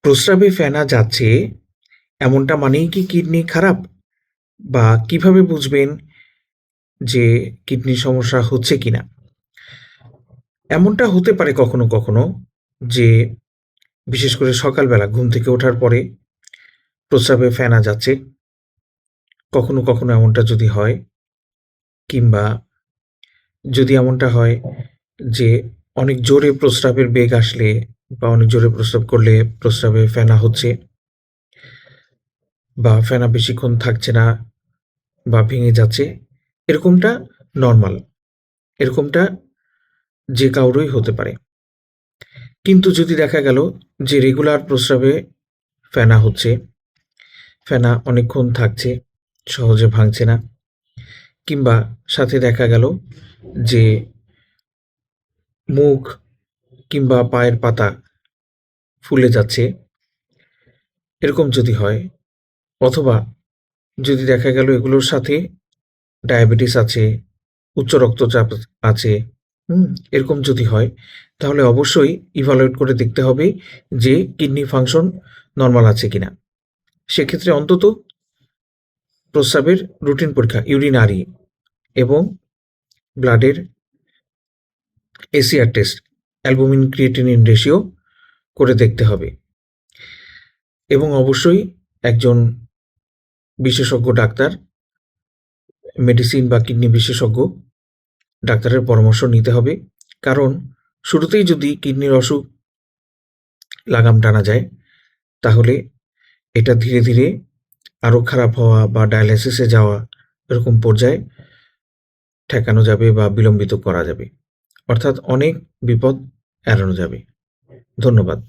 প্রস্রাবে ফেনা যাচ্ছে এমনটা মানেই কি কিডনি খারাপ? বা কিভাবে বুঝবেন যে কিডনির সমস্যা হচ্ছে কিনা? এমনটা হতে পারে কখনো, কখনো যে বিশেষ করে সকালবেলা ঘুম থেকে ওঠার পরে প্রস্রাবে ফেনা যাচ্ছে। কখনো, কখনো এমনটা যদি হয় কিংবা যদি এমনটা হয় যে অনেক জোরে প্রস্রাবের বেগ আসলে বা অনেক জোরে প্রস্রাব করলে প্রস্রাবে ফেনা হচ্ছে বা ফেনা বেশিক্ষণ থাকছে না বা ভেঙে যাচ্ছে, এরকমটা নরমাল। এরকমটা যে কারোরই হতে পারে। কিন্তু যদি দেখা গেল যে রেগুলার প্রস্রাবে ফেনা হচ্ছে, ফেনা অনেকক্ষণ থাকছে, সহজে ভাঙছে না, কিংবা সাথে দেখা গেল যে মুখ কিংবা পায়ের পাতা ফুলে যাচ্ছে, এরকম যদি হয়, অথবা যদি দেখা গেল এগুলোর সাথে ডায়াবেটিস আছে, উচ্চ রক্তচাপ আছে, হুম? এরকম যদি হয়, তাহলে অবশ্যই ইভালুয়েট করে দেখতে হবে যে কিডনি ফাংশন নরমাল আছে কিনা। সেক্ষেত্রে অন্তত প্রস্রাবের রুটিন পরীক্ষা, ইউরিনারি এবং ব্লাডের ACR test, albumin creatinine ratio করে দেখতে হবে এবং অবশ্যই একজন বিশেষজ্ঞ ডাক্তার, মেডিসিন বা কিডনি বিশেষজ্ঞ ডাক্তারের পরামর্শ নিতে হবে। কারণ শুরুতেই যদি কিডনির অসুখ লাগাম টানা যায়, তাহলে এটা ধীরে, ধীরে আরও খারাপ হওয়া বা ডায়ালাইসিসে যাওয়া, এরকম পর্যায়ে ঠেকানো যাবে বা বিলম্বিত করা যাবে। অর্থাৎ অনেক বিপদ এড়ানো যাবে। ধন্যবাদ।